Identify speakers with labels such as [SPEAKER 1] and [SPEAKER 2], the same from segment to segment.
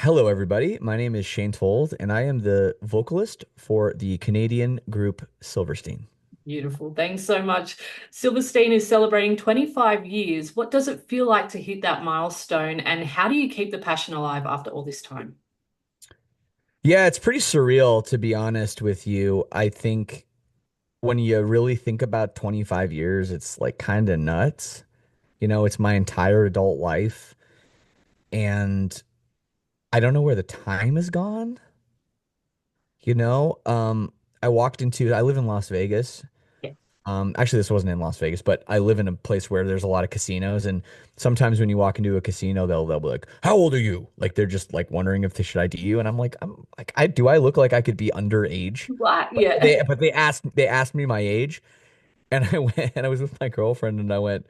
[SPEAKER 1] Hello, everybody. My name is Shane Told, and I am the vocalist for the Canadian group Silverstein.
[SPEAKER 2] Beautiful. Thanks so much. Silverstein is celebrating 25 years. What does it feel like to hit that milestone, and how do you keep the passion alive after all this time?
[SPEAKER 1] Yeah, it's pretty surreal, to be honest with you. I think when you really think about 25 years, it's like kind of nuts. It's my entire adult life, and I don't know where the time has gone. You know, um, I live in Las Vegas.
[SPEAKER 2] Yeah.
[SPEAKER 1] Actually, this wasn't in Las Vegas, but I live in a place where there's a lot of casinos, and sometimes when you walk into a casino, they'll be like, "How old are you?" Like they're just like wondering if they should ID you, and I'm like, I do I look like I could be underage?
[SPEAKER 2] What?
[SPEAKER 1] But
[SPEAKER 2] Yeah.
[SPEAKER 1] they asked me my age, and I went and I was with my girlfriend, and I went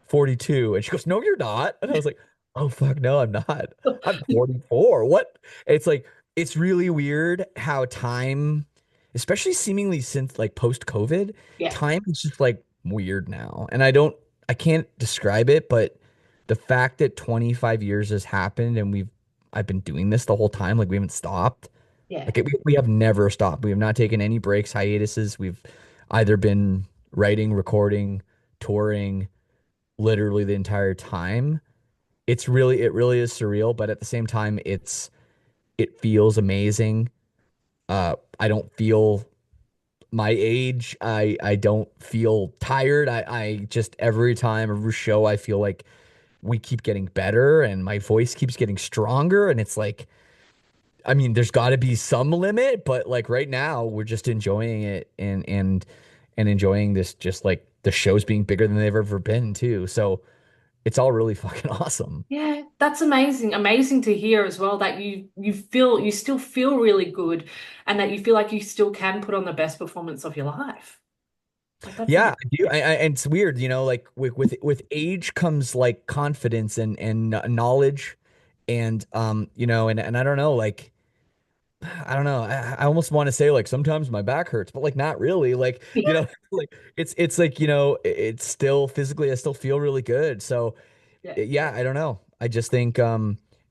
[SPEAKER 1] 42, and she goes, "No, you're not," and I was like, "Oh fuck, no, I'm not. I'm 44." What? It's like it's really weird how time, especially seemingly since like post COVID,
[SPEAKER 2] Yeah.
[SPEAKER 1] time is just like weird now, and I can't describe it, but the fact that 25 years has happened and I've been doing this the whole time, like we haven't stopped.
[SPEAKER 2] Yeah.
[SPEAKER 1] We have never stopped. We have not taken any breaks, hiatuses. We've either been writing, recording, touring literally the entire time. It really is surreal, but at the same time, it feels amazing. I don't feel my age. I don't feel tired. I just every time, every show, I feel like we keep getting better and my voice keeps getting stronger. And it's like, I mean, there's got to be some limit, but like right now, we're just enjoying it and enjoying this, just like the shows being bigger than they've ever been too. So it's all really fucking awesome.
[SPEAKER 2] Yeah, that's amazing. Amazing to hear as well that you still feel really good and that you feel like you still can put on the best performance of your life. Like that's
[SPEAKER 1] Yeah,
[SPEAKER 2] amazing.
[SPEAKER 1] I do. And it's weird, like with age comes like confidence and knowledge, and and I don't know, like I don't know. I almost want to say like sometimes my back hurts, but like not really. Like like it's like it's still physically I still feel really good. So
[SPEAKER 2] Yeah.
[SPEAKER 1] yeah, I don't know. I just think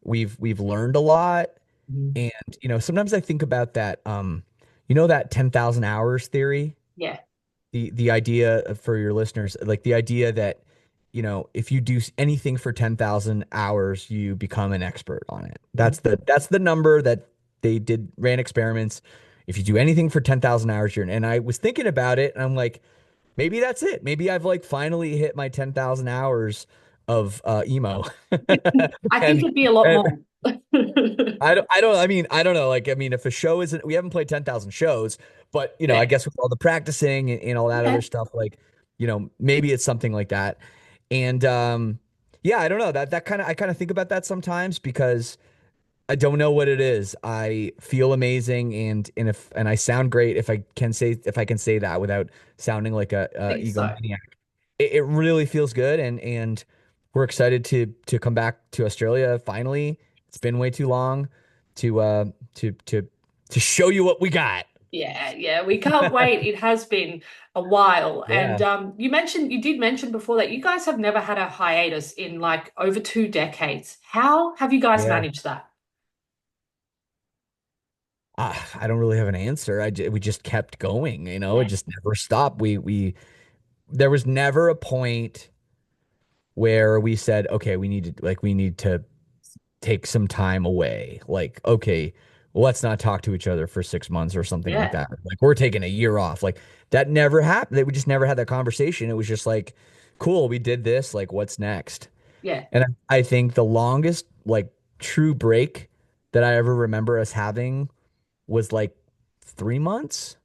[SPEAKER 1] we've learned a lot,
[SPEAKER 2] Mhm.
[SPEAKER 1] and sometimes I think about that that 10,000 hours theory.
[SPEAKER 2] Yeah.
[SPEAKER 1] The idea for your listeners, like the idea that if you do anything for 10,000 hours, you become an expert on it.
[SPEAKER 2] Mhm.
[SPEAKER 1] That's the number that they ran experiments. If you do anything for 10,000 hours, and I was thinking about it, and I'm like, maybe that's it. Maybe I've like finally hit my 10,000 hours of emo.
[SPEAKER 2] I think
[SPEAKER 1] and
[SPEAKER 2] it'd be a lot
[SPEAKER 1] and
[SPEAKER 2] more.
[SPEAKER 1] I don't know. Like, I mean, if a show isn't, we haven't played 10,000 shows, but, I
[SPEAKER 2] Yeah.
[SPEAKER 1] guess with all the practicing and all that
[SPEAKER 2] Yeah.
[SPEAKER 1] other stuff, like, maybe it's something like that. And, yeah, I don't know I kind of think about that sometimes because I don't know what it is. I feel amazing and I sound great if I can say that without sounding like
[SPEAKER 2] I
[SPEAKER 1] a
[SPEAKER 2] think so.
[SPEAKER 1] egomaniac. It really feels good, and we're excited to come back to Australia finally. It's been way too long to uh to to to show you what we got.
[SPEAKER 2] Yeah, yeah, we can't wait. It has been a while. And
[SPEAKER 1] Yeah.
[SPEAKER 2] you did mention before that you guys have never had a hiatus in like over 2 decades. How have you guys
[SPEAKER 1] Yeah.
[SPEAKER 2] managed that?
[SPEAKER 1] I don't really have an answer. We just kept going, it
[SPEAKER 2] Yeah.
[SPEAKER 1] just never stopped. We there was never a point where we said, okay, we need to take some time away. Like, okay, well, let's not talk to each other for 6 months or something like
[SPEAKER 2] Yeah.
[SPEAKER 1] that. Like, we're taking a year off. Like, that never happened. We just never had that conversation. It was just like, cool, we did this. Like, what's next?
[SPEAKER 2] Yeah.
[SPEAKER 1] And I think the longest, like, true break that I ever remember us having was like 3 months.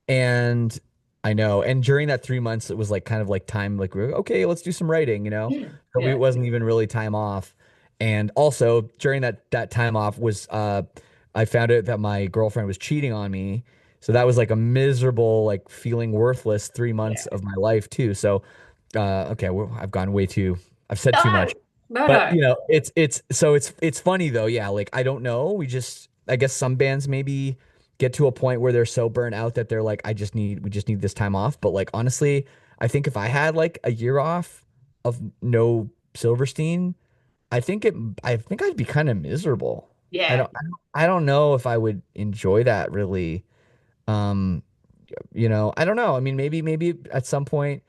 [SPEAKER 1] And I know. And during that 3 months, it was like kind of like time, like, we were, okay, let's do some writing,
[SPEAKER 2] Yeah.
[SPEAKER 1] So it
[SPEAKER 2] Yeah.
[SPEAKER 1] wasn't even really time off. And also during that time off was, I found out that my girlfriend was cheating on me. So that was like a miserable, like feeling worthless 3 months
[SPEAKER 2] Yeah.
[SPEAKER 1] of my life too. So, okay, well, I've said too much.
[SPEAKER 2] No, no,
[SPEAKER 1] But
[SPEAKER 2] no.
[SPEAKER 1] it's funny though. Yeah, like I don't know. I guess some bands maybe get to a point where they're so burnt out that they're like, we just need this time off. But like honestly, I think if I had like a year off of no Silverstein, I think it I think I'd be kind of miserable.
[SPEAKER 2] Yeah.
[SPEAKER 1] I don't know if I would enjoy that really. Um, I don't know. I mean, maybe at some point,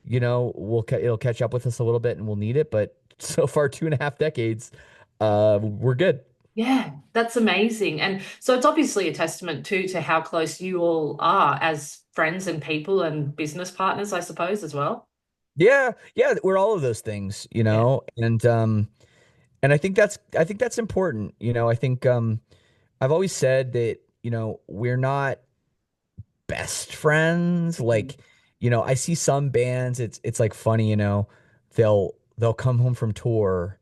[SPEAKER 1] it'll catch up with us a little bit and we'll need it, but so far 2.5 decades, we're good.
[SPEAKER 2] Yeah, that's amazing. And so it's obviously a testament too to how close you all are as friends and people and business partners, I suppose, as well.
[SPEAKER 1] Yeah, yeah, we're all of those things,
[SPEAKER 2] Yeah.
[SPEAKER 1] and I think that's important. I think I've always said that, we're not best friends.
[SPEAKER 2] Mhm.
[SPEAKER 1] Like, I see some bands, it's like funny, they'll come home from tour,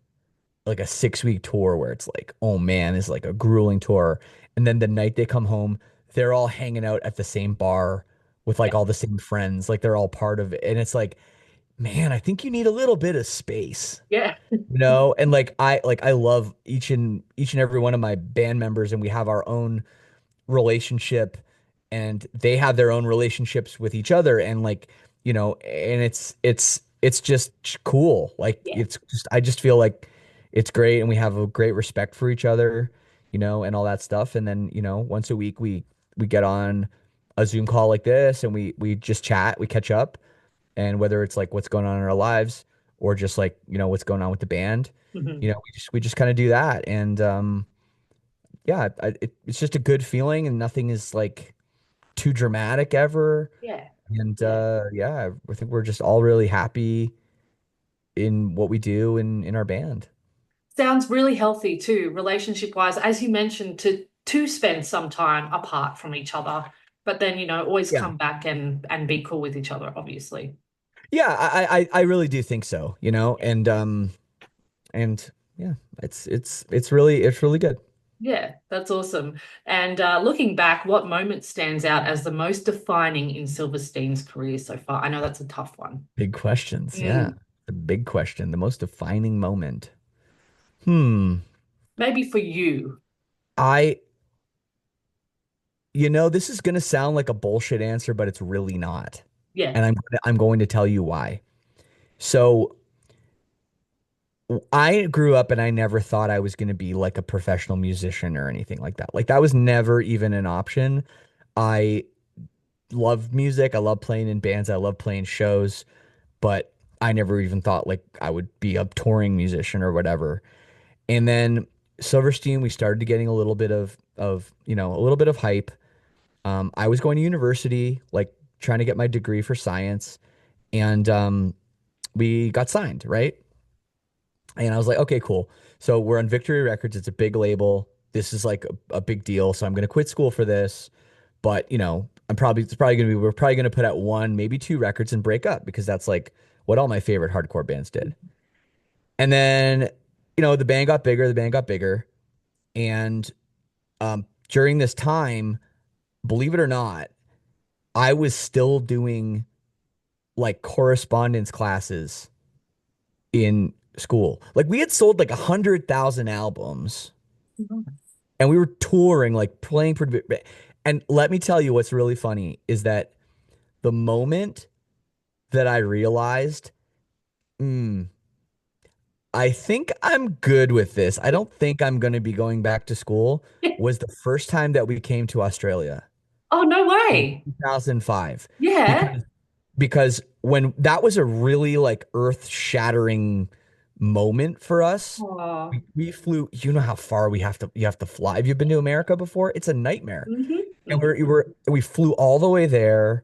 [SPEAKER 1] like a 6 week tour where it's like, oh man, it's like a grueling tour. And then the night they come home, they're all hanging out at the same bar with
[SPEAKER 2] Yeah.
[SPEAKER 1] like all the same friends, like they're all part of it. And it's like, man, I think you need a little bit of space.
[SPEAKER 2] Yeah.
[SPEAKER 1] And like I love each and every one of my band members, and we have our own relationship, and they have their own relationships with each other, and like, and it's just cool. Like
[SPEAKER 2] Yeah.
[SPEAKER 1] it's just I just feel like it's great, and we have a great respect for each other, and all that stuff. And then, once a week we get on a Zoom call like this, and we just chat, we catch up, and whether it's like what's going on in our lives, or just like, what's going on with the band,
[SPEAKER 2] Mhm.
[SPEAKER 1] we just kind of do that. And yeah, it's just a good feeling, and nothing is like too dramatic ever.
[SPEAKER 2] Yeah.
[SPEAKER 1] And
[SPEAKER 2] Yeah.
[SPEAKER 1] yeah, I think we're just all really happy in what we do in our band.
[SPEAKER 2] Sounds really healthy too, relationship wise, as you mentioned, to spend some time apart from each other, but then, always
[SPEAKER 1] Yeah.
[SPEAKER 2] come back and be cool with each other, obviously.
[SPEAKER 1] Yeah, I really do think so, and yeah, it's really good.
[SPEAKER 2] Yeah, that's awesome. And looking back, what moment stands out as the most defining in Silverstein's career so far? I know that's a tough one.
[SPEAKER 1] Big questions. Yeah.
[SPEAKER 2] Mm.
[SPEAKER 1] The big question, the most defining moment. Hmm.
[SPEAKER 2] Maybe for you.
[SPEAKER 1] I, this is going to sound like a bullshit answer, but it's really not.
[SPEAKER 2] Yeah.
[SPEAKER 1] And I'm going to tell you why. So I grew up and I never thought I was going to be like a professional musician or anything like that. Like that was never even an option. I love music. I love playing in bands. I love playing shows, but I never even thought like I would be a touring musician or whatever. And then Silverstein, we started getting a little bit of, a little bit of hype. I was going to university, like trying to get my degree for science, and we got signed, right? And I was like, okay, cool. So we're on Victory Records. It's a big label. This is like a big deal. So I'm going to quit school for this. But, we're probably going to put out one, maybe two records and break up, because that's like what all my favorite hardcore bands did. And then, the band got bigger, the band got bigger. And during this time, believe it or not, I was still doing like correspondence classes in school. Like we had sold like 100,000 albums, and we were touring, like playing pretty big. And let me tell you what's really funny is that the moment that I realized, hmm, I think I'm good with this, I don't think I'm going to be going back to school, was the first time that we came to Australia
[SPEAKER 2] Oh, no
[SPEAKER 1] in
[SPEAKER 2] way.
[SPEAKER 1] 2005.
[SPEAKER 2] Yeah.
[SPEAKER 1] Because when that was a really like earth-shattering moment for us.
[SPEAKER 2] Oh.
[SPEAKER 1] We flew, you know how far you have to fly. Have you been to America before? It's a nightmare. And
[SPEAKER 2] Hmm.
[SPEAKER 1] we flew all the way there,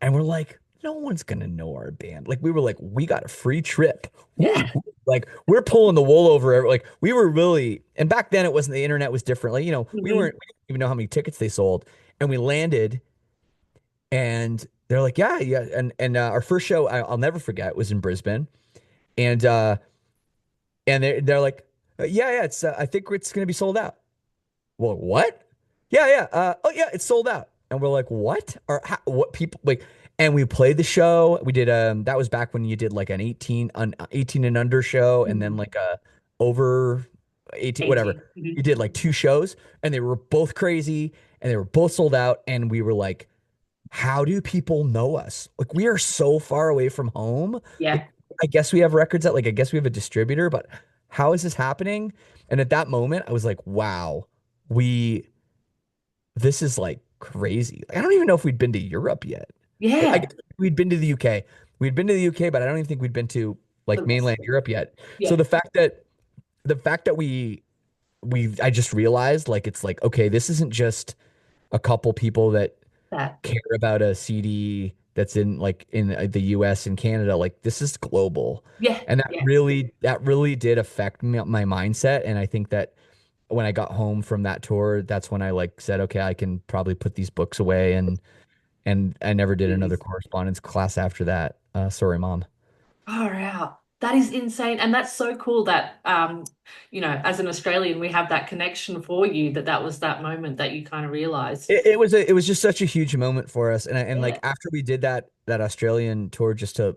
[SPEAKER 1] and we're like, no one's gonna know our band. Like we were like, we got a free trip.
[SPEAKER 2] Yeah.
[SPEAKER 1] Like we're pulling the wool over like we were really, and back then it wasn't, the internet was different. Like,
[SPEAKER 2] Hmm.
[SPEAKER 1] we didn't even know how many tickets they sold. And we landed, and they're like, yeah, yeah. And our first show, I'll never forget, was in Brisbane. And they're like, yeah, yeah, I think it's gonna be sold out. Well, what? Yeah, yeah. Oh, yeah, it's sold out. And we're like, what? Or what people like? And we played the show. We did that was back when you did like an 18 and under show, and then
[SPEAKER 2] Hmm.
[SPEAKER 1] like a over 18, whatever.
[SPEAKER 2] 18.
[SPEAKER 1] We did like two shows, and they were both crazy, and they were both sold out. And we were like, how do people know us? Like we are so far away from home. Like
[SPEAKER 2] Yeah.
[SPEAKER 1] I guess we have records, I guess we have a distributor, but how is this happening? And at that moment, I was like, wow, we this is like crazy. I don't even know if we'd been to Europe yet. I
[SPEAKER 2] Yeah.
[SPEAKER 1] guess we'd been to the UK. We'd been to the UK, but I don't even think we'd been to
[SPEAKER 2] The
[SPEAKER 1] like
[SPEAKER 2] rest
[SPEAKER 1] mainland
[SPEAKER 2] of it.
[SPEAKER 1] Europe yet. So
[SPEAKER 2] Yeah.
[SPEAKER 1] the fact that we I just realized like it's like okay, this isn't just a couple people that
[SPEAKER 2] That.
[SPEAKER 1] care about a CD that's in like in the US and Canada. Like this is global.
[SPEAKER 2] Yeah.
[SPEAKER 1] And
[SPEAKER 2] Yeah.
[SPEAKER 1] that really did affect me, my mindset. And I think that when I got home from that tour, that's when I like said, okay, I can probably put these books away and I never did another
[SPEAKER 2] Jeez.
[SPEAKER 1] correspondence class after that. Sorry, mom.
[SPEAKER 2] Far out. That is insane. And that's so cool that, as an Australian, we have that connection for you that that was that moment that you kind of realized.
[SPEAKER 1] It was just such a huge moment for us. And like
[SPEAKER 2] Yeah.
[SPEAKER 1] after we did that Australian tour, just to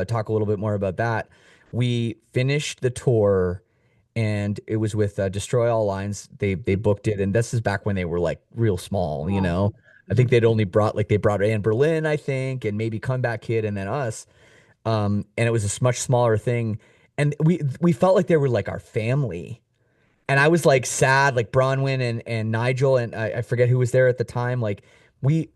[SPEAKER 1] talk a little bit more about that, we finished the tour and it was with Destroy All Lines. They booked it, and this is back when they were like real small, you
[SPEAKER 2] Oh.
[SPEAKER 1] know. I think
[SPEAKER 2] Mhm.
[SPEAKER 1] they'd only brought like they brought Anne Berlin, I think, and maybe Comeback Kid, and then us. And it was a much smaller thing, and we felt like they were like our family. And I was like sad, like Bronwyn and Nigel, and I forget who was there at the time. Like we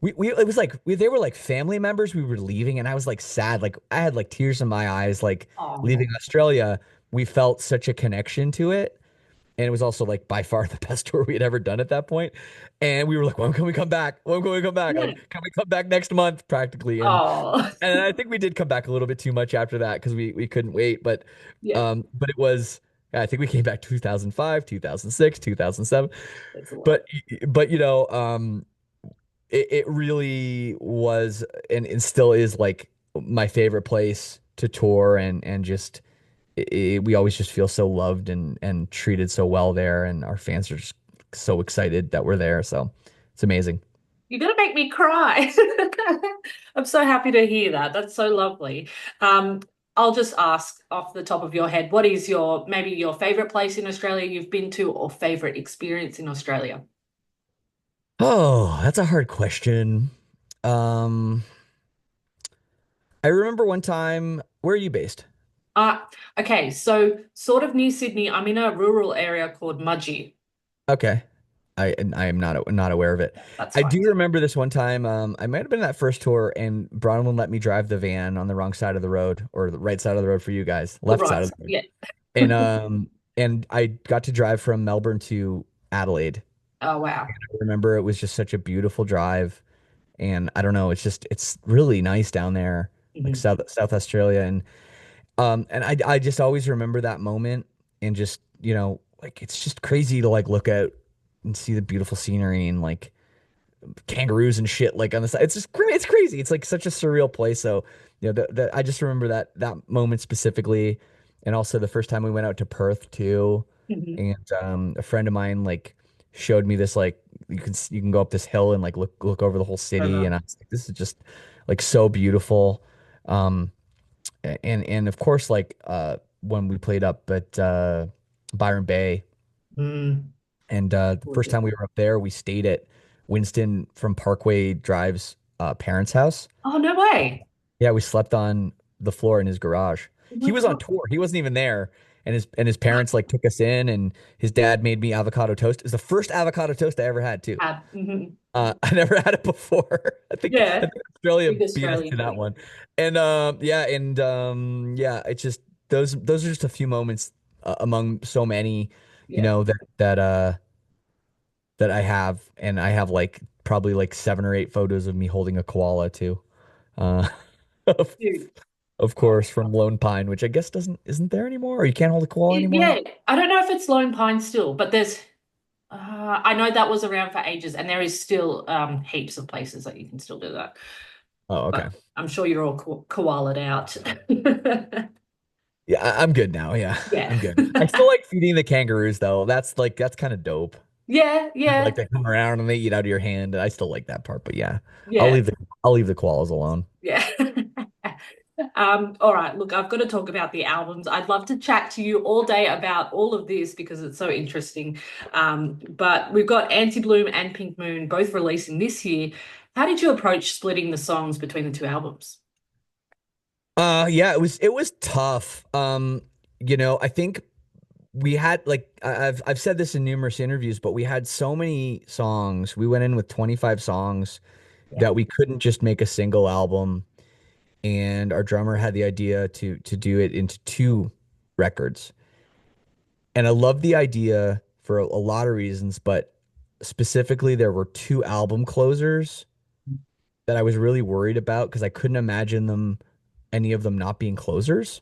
[SPEAKER 1] we it was like they were like family members we were leaving, and I was like sad, like I had like tears in my eyes, like leaving
[SPEAKER 2] Oh.
[SPEAKER 1] Australia. We felt such a connection to it, and it was also like by far the best tour we had ever done at that point. And we were like, when can we come back? When can we come back?
[SPEAKER 2] Yeah.
[SPEAKER 1] Like, can we come back next month? Practically.
[SPEAKER 2] Oh.
[SPEAKER 1] And I think we did come back a little bit too much after that because we couldn't wait.
[SPEAKER 2] Yeah.
[SPEAKER 1] But it was I think we came back 2005, 2006, 2007.
[SPEAKER 2] That's a lot.
[SPEAKER 1] But but it really was and still is like my favorite place to tour and just we always just feel so loved and treated so well there and our fans are just so excited that we're there, so it's amazing.
[SPEAKER 2] You're gonna make me cry. I'm so happy to hear that. That's so lovely. Um, I'll just ask off the top of your head, what is your maybe your favorite place in Australia you've been to or favorite experience in Australia?
[SPEAKER 1] Oh, that's a hard question. um I remember one time, where are you based?
[SPEAKER 2] Uh, okay, so sort of near Sydney, I'm in a rural area called Mudgee.
[SPEAKER 1] Okay. I am not aware of it.
[SPEAKER 2] That's
[SPEAKER 1] I
[SPEAKER 2] fine.
[SPEAKER 1] do remember this one time. I might have been that first tour, and Bronwyn let me drive the van on the wrong side of the road, or the right side of the road for you guys,
[SPEAKER 2] The
[SPEAKER 1] left side
[SPEAKER 2] right,
[SPEAKER 1] of the road.
[SPEAKER 2] yeah.
[SPEAKER 1] And I got to drive from Melbourne to Adelaide.
[SPEAKER 2] Oh wow.
[SPEAKER 1] I remember it was just such a beautiful drive, and I don't know, it's really nice down there, like
[SPEAKER 2] Mhm.
[SPEAKER 1] South Australia, and I just always remember that moment, and just like it's just crazy to like look out and see the beautiful scenery and like kangaroos and shit like on the side. It's just it's crazy. It's like such a surreal place. So I just remember that moment specifically, and also the first time we went out to Perth too,
[SPEAKER 2] Mhm.
[SPEAKER 1] and a friend of mine like showed me this like you can go up this hill and like look over the whole
[SPEAKER 2] So
[SPEAKER 1] city, and I
[SPEAKER 2] nice.
[SPEAKER 1] was like, this is just like so beautiful. Um, and of course like when we played up at Byron Bay,
[SPEAKER 2] Mm,
[SPEAKER 1] and the first
[SPEAKER 2] gorgeous.
[SPEAKER 1] time we were up there, we stayed at Winston from Parkway Drive's parents' house.
[SPEAKER 2] Oh, no way.
[SPEAKER 1] Yeah, we slept on the floor in his garage.
[SPEAKER 2] Oh
[SPEAKER 1] He
[SPEAKER 2] my
[SPEAKER 1] was on
[SPEAKER 2] God.
[SPEAKER 1] tour. He wasn't even there. And his parents like took us in, and his dad made me avocado toast. It was the first avocado toast I ever had too.
[SPEAKER 2] Mhm.
[SPEAKER 1] I never had it before. I
[SPEAKER 2] Yeah,
[SPEAKER 1] think Australia
[SPEAKER 2] big
[SPEAKER 1] beat us to
[SPEAKER 2] Australian
[SPEAKER 1] that
[SPEAKER 2] thing.
[SPEAKER 1] one. Yeah, it's just those are just a few moments among so many,
[SPEAKER 2] Yeah.
[SPEAKER 1] that I have, and I have like probably like 7 or 8 photos of me holding a koala too. Uh, of,
[SPEAKER 2] Dude.
[SPEAKER 1] of
[SPEAKER 2] Oh.
[SPEAKER 1] course, from Lone Pine, which I guess doesn't isn't there anymore, or you can't hold a koala anymore.
[SPEAKER 2] Yeah, I don't know if it's Lone Pine still, but I know that was around for ages, and there is still heaps of places that you can still do that.
[SPEAKER 1] Oh, okay.
[SPEAKER 2] But I'm sure you're all koala'd out.
[SPEAKER 1] Yeah, I'm good now. Yeah,
[SPEAKER 2] Yeah.
[SPEAKER 1] I'm good. I still like feeding the kangaroos though. That's kind of dope.
[SPEAKER 2] Yeah,
[SPEAKER 1] Like
[SPEAKER 2] yeah,
[SPEAKER 1] they come around and they eat out of your hand. I still like that part, but yeah, I'll
[SPEAKER 2] yeah,
[SPEAKER 1] leave the I'll leave the koalas alone.
[SPEAKER 2] yeah. All right, look, I've got to talk about the albums. I'd love to chat to you all day about all of this because it's so interesting. But we've got Anti-Bloom and Pink Moon both releasing this year. How did you approach splitting the songs between the two albums?
[SPEAKER 1] Yeah, it was tough. I think we had like I've said this in numerous interviews, but we had so many songs. We went in with 25 songs
[SPEAKER 2] Yeah.
[SPEAKER 1] that we couldn't just make a single album, and our drummer had the idea to do it into two records. And I love the idea for a lot of reasons, but specifically there were two album closers that I was really worried about because I couldn't imagine any of them not being closers.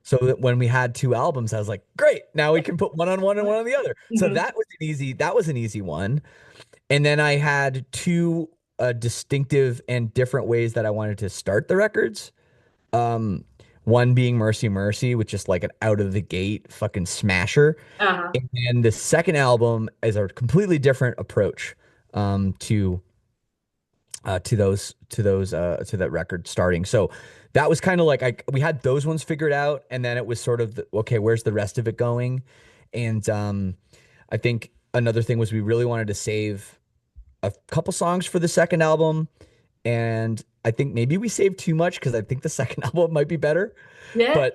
[SPEAKER 1] So that when we had two albums, I was like, great, now we can put one on one and one on the other. So
[SPEAKER 2] Mhm.
[SPEAKER 1] that was an easy one. And then I had two distinctive and different ways that I wanted to start the records. Um, One being Mercy Mercy, which is like an out of the gate fucking smasher.
[SPEAKER 2] Uh-huh.
[SPEAKER 1] And the second album is a completely different approach to to that record starting. So that was kind of like we had those ones figured out, and then it was sort of okay, where's the rest of it going? And I think another thing was we really wanted to save a couple songs for the second album, and I think maybe we saved too much because I think the second album might be better.
[SPEAKER 2] Yeah.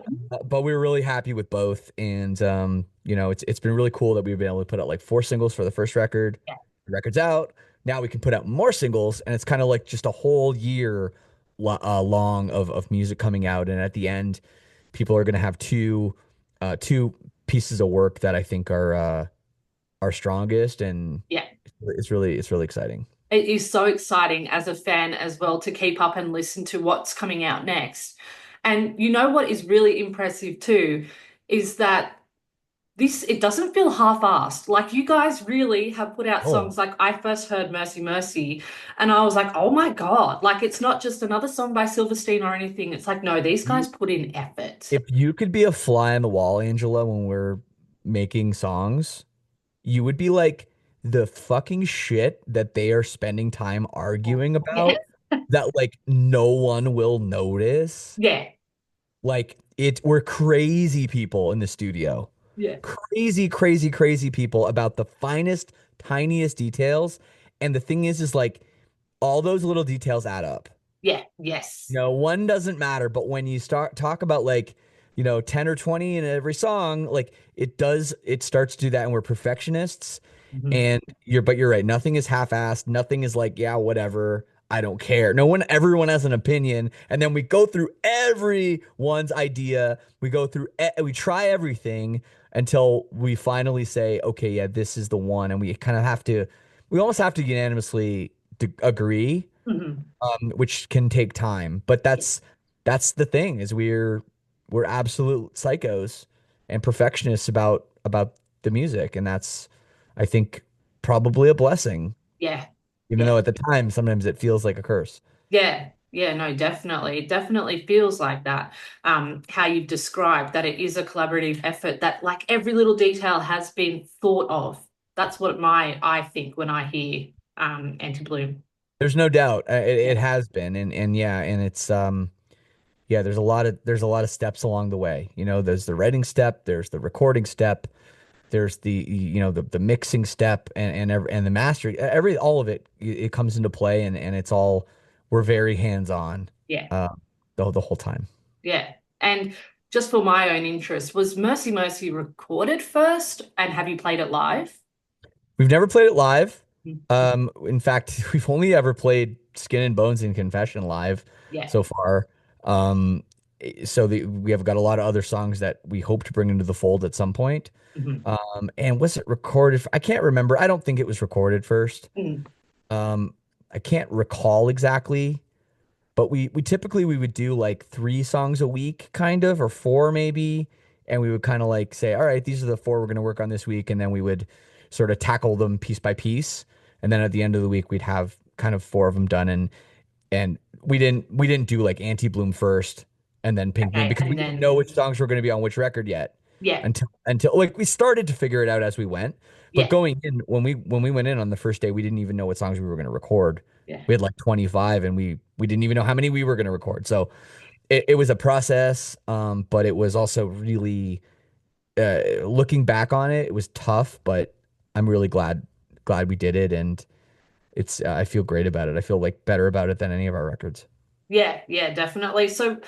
[SPEAKER 1] But we were really happy with both, and it's been really cool that we've been able to put out like four singles for the first record.
[SPEAKER 2] Yeah.
[SPEAKER 1] The record's out. Now we can put out more singles, and it's kind of like just a whole year long of music coming out, and at the end, people are gonna have two pieces of work that I think are our strongest, and
[SPEAKER 2] Yeah.
[SPEAKER 1] it's really exciting.
[SPEAKER 2] It is so exciting as a fan as well to keep up and listen to what's coming out next. And you know what is really impressive too is that it doesn't feel half-assed. Like you guys really have put out
[SPEAKER 1] Oh,
[SPEAKER 2] songs like I first heard Mercy Mercy and I was like, "Oh my God." Like it's not just another song by Silverstein or anything. It's like, no, these guys put in effort.
[SPEAKER 1] if you could be a fly on the wall, Angela, when we're making songs, you would be like the fucking shit that they are spending time arguing
[SPEAKER 2] Yeah.
[SPEAKER 1] about that like no one will notice.
[SPEAKER 2] Yeah.
[SPEAKER 1] We're crazy people in the studio.
[SPEAKER 2] Yeah.
[SPEAKER 1] Crazy, crazy, crazy people about the finest, tiniest details. And the thing is like all those little details add up.
[SPEAKER 2] Yeah. Yes.
[SPEAKER 1] One doesn't matter, but when you start talk about like, 10 or 20 in every song, like it starts to do that and we're perfectionists.
[SPEAKER 2] Mhm.
[SPEAKER 1] And you're right. Nothing is half-assed. Nothing is like, yeah, whatever. I don't care. Everyone has an opinion. And then we go through everyone's idea. We try everything until we finally say, okay, yeah, this is the one. And we almost have to unanimously agree,
[SPEAKER 2] Mhm.
[SPEAKER 1] which can take time. But that's the thing is we're absolute psychos and perfectionists about the music, and that's I think probably a blessing,
[SPEAKER 2] Yeah.
[SPEAKER 1] even
[SPEAKER 2] Yeah.
[SPEAKER 1] though at the time sometimes it feels like a curse.
[SPEAKER 2] Yeah, yeah, no, definitely. It definitely feels like that. How you've described that it is a collaborative effort that like every little detail has been thought of. That's what I think when I hear anti-bloom.
[SPEAKER 1] There's no doubt
[SPEAKER 2] Yeah,
[SPEAKER 1] it has been, and yeah, and it's yeah, there's a lot of steps along the way. There's the writing step, there's the recording step, there's the mixing step, and the mastering, all of it comes into play, and it's all we're very hands on
[SPEAKER 2] yeah,
[SPEAKER 1] uh the whole time.
[SPEAKER 2] yeah. And just for my own interest, was Mercy Mercy recorded first and have you played it live?
[SPEAKER 1] We've never played it live.
[SPEAKER 2] Mhm.
[SPEAKER 1] In fact, we've only ever played Skin and Bones and Confession live
[SPEAKER 2] Yeah.
[SPEAKER 1] so far. Um, we have got a lot of other songs that we hope to bring into the fold at some point.
[SPEAKER 2] Mhm.
[SPEAKER 1] And was it recorded? I can't remember. I don't think it was recorded first.
[SPEAKER 2] Mhm.
[SPEAKER 1] Um, I can't recall exactly, but we typically we would do like three songs a week, kind of, or four maybe, and we would kind of like say, all right, these are the four we're going to work on this week, and then we would sort of tackle them piece by piece, and then at the end of the week we'd have kind of four of them done, and we didn't do like Anti-Bloom first and then Pink Moon
[SPEAKER 2] Okay,
[SPEAKER 1] because we
[SPEAKER 2] and
[SPEAKER 1] didn't know
[SPEAKER 2] then
[SPEAKER 1] which songs were going to be on which record yet
[SPEAKER 2] yeah,
[SPEAKER 1] until like we started to figure it out as we went. But
[SPEAKER 2] yeah,
[SPEAKER 1] going in when we went in on the first day, we didn't even know what songs we were going to record.
[SPEAKER 2] yeah,
[SPEAKER 1] We had like 25 and we didn't even know how many we were going to record. So it was a process, but it was also really looking back on it, it was tough, but I'm really glad we did it, and it's I feel great about it. I feel like better about it than any of our records.
[SPEAKER 2] yeah, yeah, definitely. So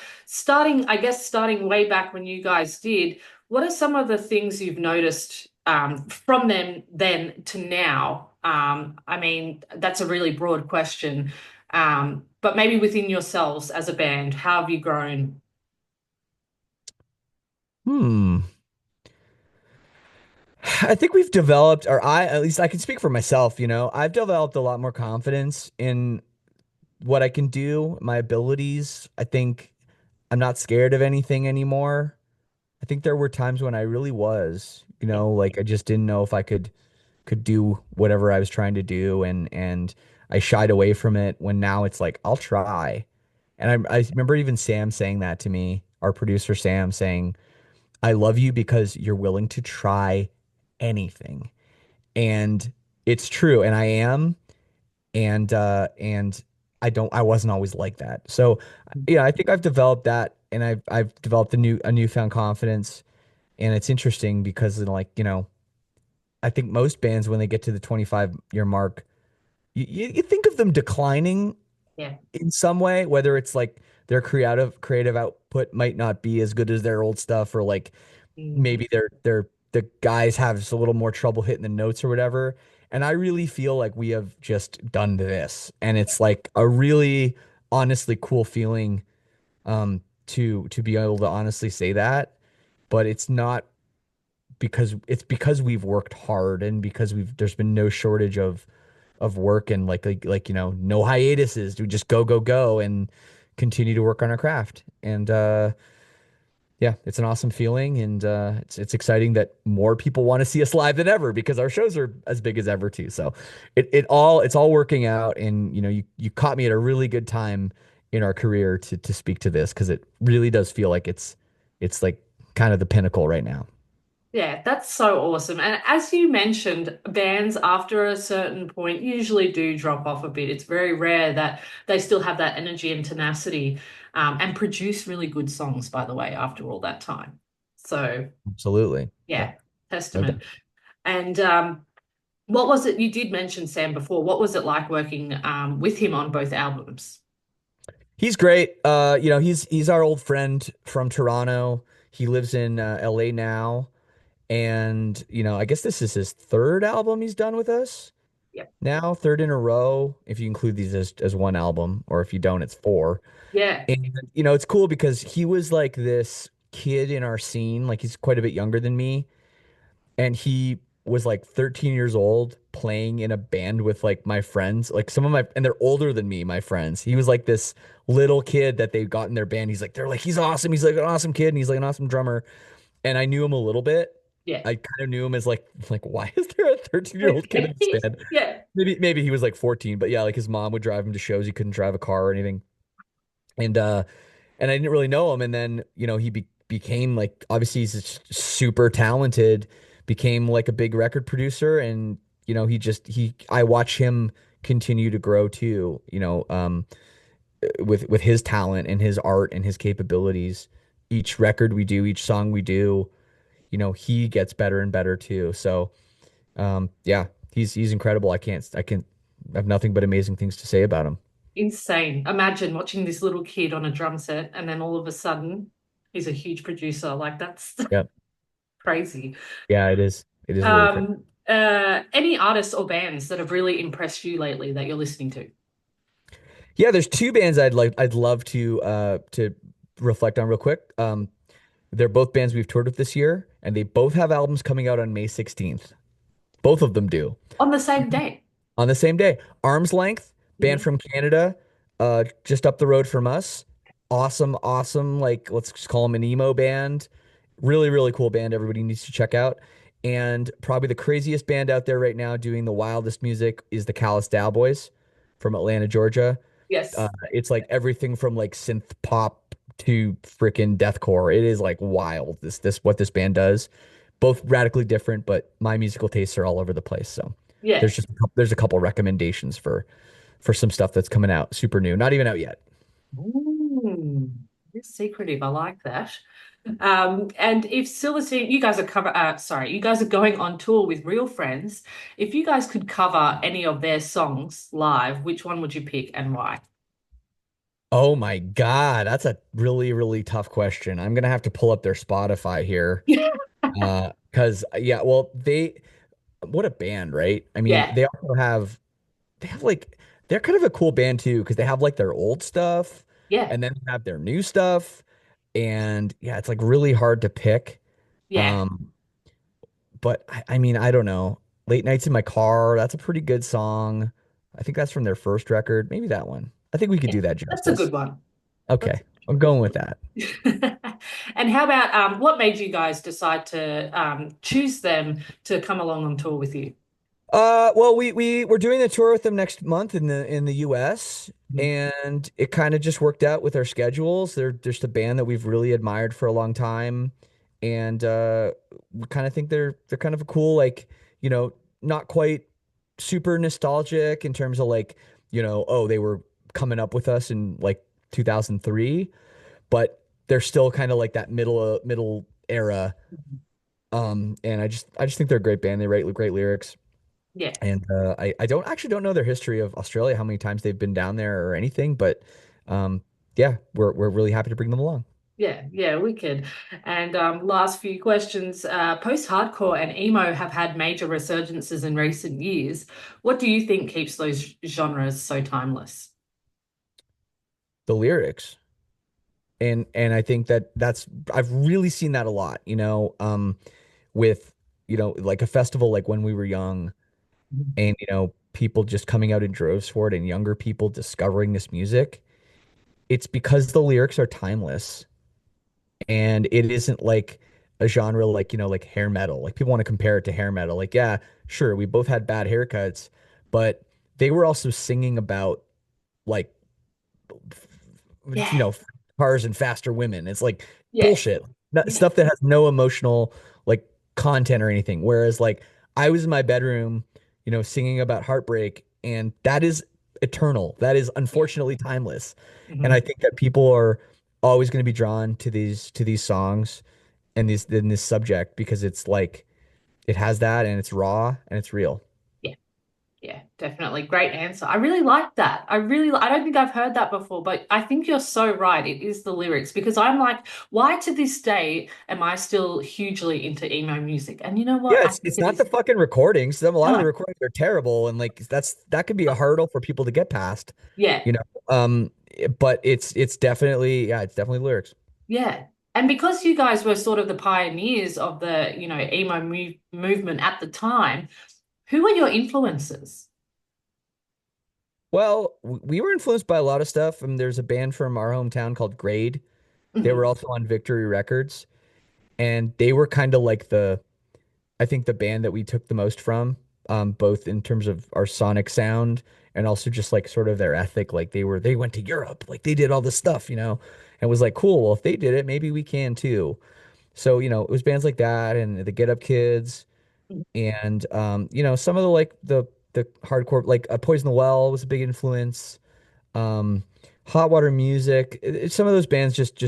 [SPEAKER 2] I guess starting way back when you guys did, What are some of the things you've noticed from them then to now? I mean, that's a really broad question, but maybe within yourselves as a band, how have you grown?
[SPEAKER 1] Hmm. I think we've developed, or at least I can speak for myself, I've developed a lot more confidence in what I can do, my abilities. I think I'm not scared of anything anymore. I think there were times when I really was,
[SPEAKER 2] Yeah.
[SPEAKER 1] like I just didn't know if I could do whatever I was trying to do, and I shied away from it when now it's like I'll try. And I remember even Sam saying that to me, our producer Sam saying, I love you because you're willing to try anything. And it's true, and I am, and I wasn't always like that. So yeah, I think I've developed that, and I've developed a newfound confidence. And it's interesting because like, I think most bands when they get to the 25-year mark, you think of them declining
[SPEAKER 2] Yeah.
[SPEAKER 1] in some way, whether it's like their creative output might not be as good as their old stuff, or like
[SPEAKER 2] Mm.
[SPEAKER 1] maybe the guys have a little more trouble hitting the notes or whatever. And I really feel like we have just done this, and it's like a really honestly cool feeling to be able to honestly say that. But it's because we've worked hard, and because there's been no shortage of work, and like no hiatuses. We just go go go and continue to work on our craft. And yeah, it's an awesome feeling, and it's exciting that more people want to see us live than ever because our shows are as big as ever too. So it's all working out, and you caught me at a really good time in our career to speak to this, because it really does feel like it's like kind of the pinnacle right now.
[SPEAKER 2] Yeah, that's so awesome. And as you mentioned, bands after a certain point usually do drop off a bit. It's very rare that they still have that energy and tenacity, and produce really good songs, by the way, after all that time. So,
[SPEAKER 1] Absolutely. Yeah,
[SPEAKER 2] yeah,
[SPEAKER 1] no
[SPEAKER 2] testament.
[SPEAKER 1] doubt.
[SPEAKER 2] And what was it? You did mention Sam before. What was it like working with him on both albums?
[SPEAKER 1] He's great. He's our old friend from Toronto. He lives in LA now. And, I guess this is his third album he's done with us
[SPEAKER 2] Yep.
[SPEAKER 1] now, third in a row, if you include these as one album, or if you don't, it's four.
[SPEAKER 2] Yeah.
[SPEAKER 1] And, it's cool because he was like this kid in our scene, like he's quite a bit younger than me. And he was like 13 years old playing in a band with like my friends, like and they're older than me, my friends. He was like this little kid that they got in their band. They're like, he's awesome. He's like an awesome kid, and he's like an awesome drummer. And I knew him a little bit.
[SPEAKER 2] Yeah.
[SPEAKER 1] I kind of knew him as like why is there a 13-year-old kid in this band?
[SPEAKER 2] Yeah.
[SPEAKER 1] Maybe he was like 14, but yeah, like his mom would drive him to shows. He couldn't drive a car or anything. And and I didn't really know him. And then, he became like, obviously he's super talented, became like a big record producer. And, I watch him continue to grow too, with his talent and his art and his capabilities. Each record we do, each song we do, he gets better and better too. So, yeah, he's incredible. I have nothing but amazing things to say about him.
[SPEAKER 2] Insane. Imagine watching this little kid on a drum set and then all of a sudden he's a huge producer. Like that's
[SPEAKER 1] Yeah.
[SPEAKER 2] crazy.
[SPEAKER 1] Yeah, it is. It is really crazy.
[SPEAKER 2] Any artists or bands that have really impressed you lately that you're listening to?
[SPEAKER 1] Yeah, there's two bands I'd love to reflect on real quick. They're both bands we've toured with this year, and they both have albums coming out on May 16th. Both of them do.
[SPEAKER 2] On the same day.
[SPEAKER 1] On the same day. Arm's Length, band
[SPEAKER 2] Mhm.
[SPEAKER 1] from Canada, just up the road from us. Awesome, awesome. Like, let's just call them an emo band. Really, really cool band. Everybody needs to check out. And probably the craziest band out there right now doing the wildest music is the Callous Boys from Atlanta, Georgia.
[SPEAKER 2] Yes.
[SPEAKER 1] It's like everything from like synth pop to freaking deathcore. It is like wild. This what this band does. Both radically different, but my musical tastes are all over the place. So
[SPEAKER 2] Yeah.
[SPEAKER 1] there's a couple recommendations for some stuff that's coming out super new, not even out yet.
[SPEAKER 2] Ooh, it's secretive. I like that. And if Silverstein, you guys are you guys are going on tour with real friends. If you guys could cover any of their songs live, which one would you pick and why?
[SPEAKER 1] Oh my God, that's a really, really tough question. I'm gonna have to pull up their Spotify here. Because yeah, well, what a band, right? I mean,
[SPEAKER 2] Yeah,
[SPEAKER 1] they have like they're kind of a cool band too, because they have like their old stuff
[SPEAKER 2] yeah,
[SPEAKER 1] and then they have their new stuff. And yeah, it's like really hard to pick.
[SPEAKER 2] yeah,
[SPEAKER 1] Um, but I mean, I don't know. Late Nights in My Car, that's a pretty good song. I think that's from their first record. Maybe that one. I think we could
[SPEAKER 2] yeah.
[SPEAKER 1] do that
[SPEAKER 2] That's a
[SPEAKER 1] justice.
[SPEAKER 2] good one. That's
[SPEAKER 1] Okay, I'm going with that.
[SPEAKER 2] And how about what made you guys decide to choose them to come along on tour with you?
[SPEAKER 1] Well, we're doing a tour with them next month in the US,
[SPEAKER 2] Mhm.
[SPEAKER 1] and it kind of just worked out with our schedules. They're just a band that we've really admired for a long time, and we kind of think they're kind of a cool, like, not quite super nostalgic in terms of like, oh, they were coming up with us in like 2003, but they're still kind of like that middle era. And I just think they're a great band. They write great lyrics.
[SPEAKER 2] Yeah,
[SPEAKER 1] And I don't know their history of Australia, how many times they've been down there or anything, but um, yeah, we're really happy to bring them along.
[SPEAKER 2] yeah, yeah, wicked. And last few questions. Post-hardcore and emo have had major resurgences in recent years. What do you think keeps those genres so timeless?
[SPEAKER 1] The lyrics, and I think that's I've really seen that a lot, with like a festival like when we were young,
[SPEAKER 2] Mhm.
[SPEAKER 1] and people just coming out in droves for it, and younger people discovering this music. It's because the lyrics are timeless. And it isn't like a genre like like hair metal. Like people want to compare it to hair metal. Like, yeah, sure, we both had bad haircuts, but they were also singing about like you
[SPEAKER 2] Yeah,
[SPEAKER 1] know cars and faster women. It's like
[SPEAKER 2] yeah,
[SPEAKER 1] bullshit.
[SPEAKER 2] yeah,
[SPEAKER 1] Stuff that has no emotional like content or anything. Whereas like I was in my bedroom, singing about heartbreak, and that is eternal. That is
[SPEAKER 2] yeah.
[SPEAKER 1] unfortunately timeless. And I
[SPEAKER 2] Mhm.
[SPEAKER 1] think that people are always going to be drawn to these songs and this subject because it's like it has that and it's raw and it's real.
[SPEAKER 2] Yeah. Yeah, definitely. Great answer. I really like that. I don't think I've heard that before, but I think you're so right. It is the lyrics because I'm like, why to this day am I still hugely into emo music? And you know what?
[SPEAKER 1] Yeah,
[SPEAKER 2] I
[SPEAKER 1] it's
[SPEAKER 2] think
[SPEAKER 1] it's
[SPEAKER 2] it
[SPEAKER 1] not the
[SPEAKER 2] is.
[SPEAKER 1] fucking recordings. A lot of the
[SPEAKER 2] No.
[SPEAKER 1] recordings are terrible, and like that could be a hurdle for people to get past,
[SPEAKER 2] Yeah.
[SPEAKER 1] you know. Um, but it's definitely, yeah, it's definitely lyrics.
[SPEAKER 2] Yeah. And because you guys were sort of the pioneers of the, emo movement at the time, who were your influences?
[SPEAKER 1] Well, we were influenced by a lot of stuff. There's a band from our hometown called Grade. They were
[SPEAKER 2] Mhm.
[SPEAKER 1] also on Victory Records, and they were kind of like I think the band that we took the most from, both in terms of our sonic sound and also just like sort of their ethic. Like they went to Europe, like they did all this stuff, and was like, cool. Well, if they did it, maybe we can too. So, it was bands like that and the Get Up Kids and some of the like the hardcore like Poison the Well was a big influence. Um, Hot Water Music. Some of those bands just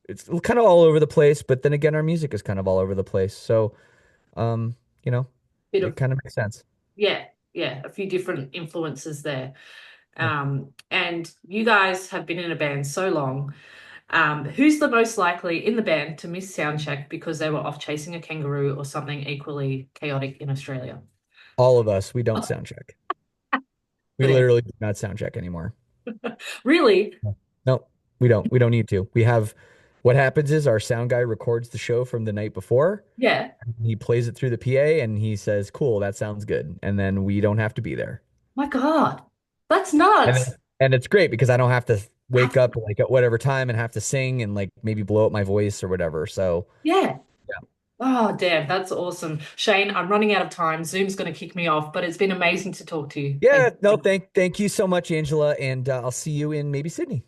[SPEAKER 1] it's kind of all over the place, but then again, our music is kind of all over the place. So, um, you know,
[SPEAKER 2] Bit
[SPEAKER 1] it
[SPEAKER 2] of,
[SPEAKER 1] kind of makes sense.
[SPEAKER 2] yeah, yeah, a few different influences there.
[SPEAKER 1] Yeah.
[SPEAKER 2] And you guys have been in a band so long. Who's the most likely in the band to miss soundcheck because they were off chasing a kangaroo or something equally chaotic in Australia?
[SPEAKER 1] All of us, we don't
[SPEAKER 2] Oh,
[SPEAKER 1] sound check. We
[SPEAKER 2] brilliant.
[SPEAKER 1] literally do not sound check anymore.
[SPEAKER 2] Really?
[SPEAKER 1] No, we don't. We don't need to. What happens is our sound guy records the show from the night before.
[SPEAKER 2] Yeah.
[SPEAKER 1] He plays it through the PA and he says, "Cool, that sounds good." And then we don't have to be there.
[SPEAKER 2] My God. That's
[SPEAKER 1] And
[SPEAKER 2] nuts.
[SPEAKER 1] and it's great because I don't have to wake
[SPEAKER 2] Have,
[SPEAKER 1] up like at whatever time and have to sing and like maybe blow up my voice or whatever. So,
[SPEAKER 2] yeah.
[SPEAKER 1] yeah.
[SPEAKER 2] Oh, damn. That's awesome. Shane, I'm running out of time. Zoom's going to kick me off, but it's been amazing to talk to you. Thank
[SPEAKER 1] Yeah, no,
[SPEAKER 2] you.
[SPEAKER 1] thank you so much, Angela, and I'll see you in maybe Sydney.